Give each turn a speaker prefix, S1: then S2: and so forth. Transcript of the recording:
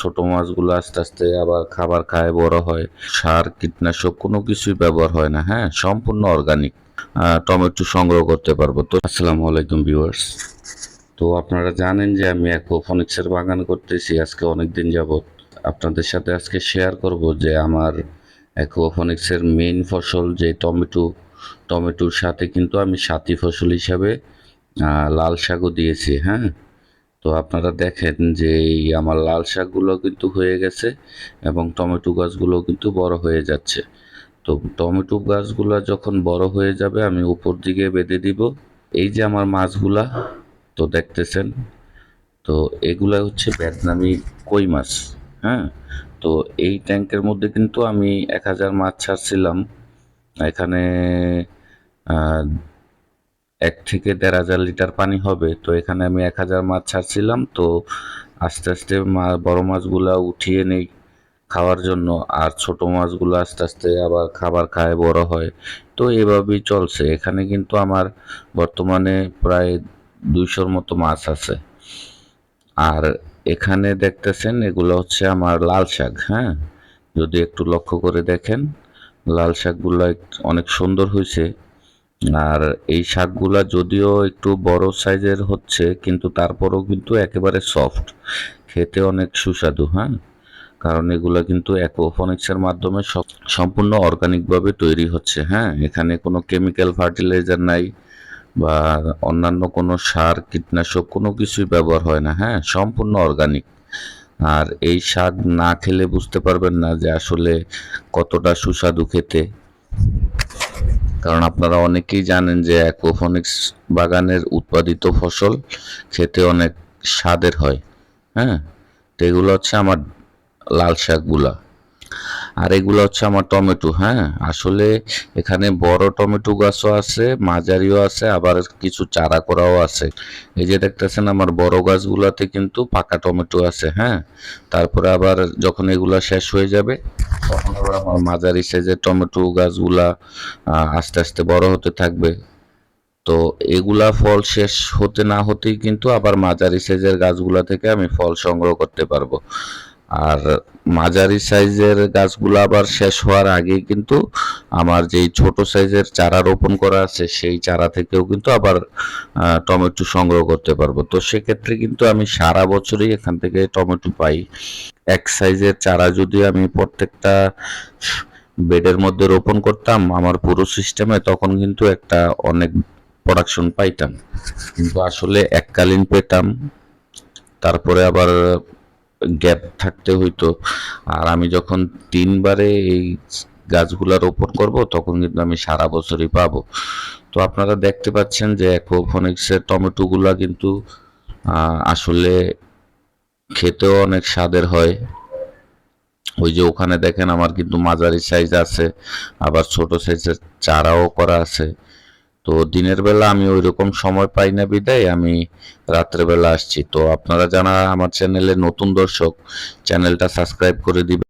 S1: ছোট মাছগুলো আস্তে আস্তে আবার খাবার খায় বড় হয়। সার কীটনাশক কোনো কিছুই ব্যবহার হয় না, হ্যাঁ, সম্পূর্ণ অর্গানিক টমেটো সংগ্রহ করতে পারবো। তো আসসালামু আলাইকুম ভিউয়ার্স। তো আপনারা জানেন যে আমি অ্যাকুয়াপনিক্সের বাগান করতেছি আজকে অনেক দিন যাবত। আপনাদের সাথে আজকে শেয়ার করব যে আমার অ্যাকুয়াপনিক্সের মেইন ফসল যে টমেটোর সাথে কিন্তু আমি সাথী ফসল হিসাবে লাল শাকও দিয়েছি, হ্যাঁ। তো আপনারা দেখেন যে এই আমার লাল শাকগুলো কিন্তু হয়ে গেছে এবং টমেটো গাছগুলো কিন্তু বড় হয়ে যাচ্ছে। তো টমেটো গাছগুলো যখন বড় হয়ে যাবে আমি উপর দিকে বেঁধে দিব। এই যে আমার মাছগুলা তো দেখতেছেন, তো এগুলা হচ্ছে ভিয়েতনামি কই মাছ, হ্যাঁ। তো এই ট্যাঙ্কের মধ্যে কিন্তু আমি 1000 মাছ ছাড়ছিলাম। এখানে 1 থেকে 1500 লিটার পানি হবে। তো এখানে আমি 1000 মাছ ছাড়ছিলাম। তো আস্তে আস্তে বড় মাছগুলা উঠিয়ে নেই খাওয়ার জন্য, আর ছোট মাছগুলো আস্তে আস্তে আবার খাবার খায় বড় হয়। তো এভাবেই চলছে। এখানে কিন্তু আমার বর্তমানে প্রায় 200-র মতো মাছ আছে। আর এখানে দেখতেছেন এগুলো হচ্ছে আমার লাল শাক, হ্যাঁ। যদি একটু লক্ষ্য করে দেখেন লাল শাকগুলো অনেক সুন্দর হয়েছে। আর এই শাকগুলা যদিও একটু বড় সাইজের হচ্ছে কিন্তু তারপরেও কিন্তু একেবারে সফট, খেতে অনেক সুস্বাদু, হ্যাঁ। কারণ এগুলা কিন্তু অ্যাকুয়াপনিক্সের মাধ্যমে সম্পূর্ণ অর্গানিকভাবে তৈরি হচ্ছে, হ্যাঁ। এখানে কোনো কেমিক্যাল ফার্টিলাইজার নাই বা অন্যান্য কোনো সার কীটনাশক কোনো কিছুই ব্যবহার হয় না, হ্যাঁ, সম্পূর্ণ অর্গানিক। আর এই শাক না খেলে বুঝতে পারবেন না যে আসলে কতটা সুস্বাদু খেতে। কারণ আপনারা অনেকেই জানেন যে অ্যাকুয়াপনিক্স বাগানের উৎপাদিত ফসল খেতে অনেক স্বাদের হয়, হ্যাঁ। তো এগুলো হচ্ছে আমার লাল শাকগুলা। আর এগুলো হচ্ছে আমার টমেটো, হ্যাঁ। আসলে এখানে বড় টমেটো গাছও আছে, মাঝারিও আছে, আবার কিছু চারা করাও আছে। এই যে দেখতেছেন আমার বড় গাছগুলাতে কিন্তু পাকা টমেটো আছে, হ্যাঁ। তারপরে আবার যখন এগুলা শেষ হয়ে যাবে তখন আবার আমার মাঝারি সাইজের টমেটো গাছগুলা আস্তে আস্তে বড় হতে থাকবে। তো এগুলা ফল শেষ হতে না হতেই কিন্তু আবার মাঝারি সাইজের গাছগুলা থেকে আমি ফল সংগ্রহ করতে পারবো। আর মাঝারি সাইজের গাছগুলো আবার শেষ হওয়ার আগেই কিন্তু আমার যেই ছোট সাইজের চারা রোপণ করা আছে সেই চারা থেকেও কিন্তু আবার টমেটো সংগ্রহ করতে পারবো। তো সেক্ষেত্রে কিন্তু আমি সারা বছরই এখান থেকে টমেটো পাই। এক সাইজের চারা যদি আমি প্রত্যেকটা বেডের মধ্যে রোপণ করতাম আমার পুরো সিস্টেমে, তখন কিন্তু একটা অনেক প্রোডাকশন পাইতাম। কিন্তু আসলে এককালীন পেতাম, তারপরে আবার গ্যাপ থাকতে হইতো। আর আমি যখন 3বারে এই গাছগুলা রোপণ করব তখন কিন্তু আমি সারা বছরই পাবো। তো আপনারা দেখতে পাচ্ছেন যে অ্যাকুয়াপনিক্সের টমেটোগুলা কিন্তু আসলে খেতেও অনেক স্বাদের হয়। ওই যে ওখানে দেখেন আমার কিন্তু মাঝারি সাইজ আছে, আবার ছোট সাইজের চারাও করা আছে। তো দিনের বেলা আমি ওই রকম সময় পাই না বিদায় আমি রাত্রে বেলা আসছি। তো আপনারা যারা আমার চ্যানেলে নতুন দর্শক, চ্যানেলটা সাবস্ক্রাইব করে দিবেন।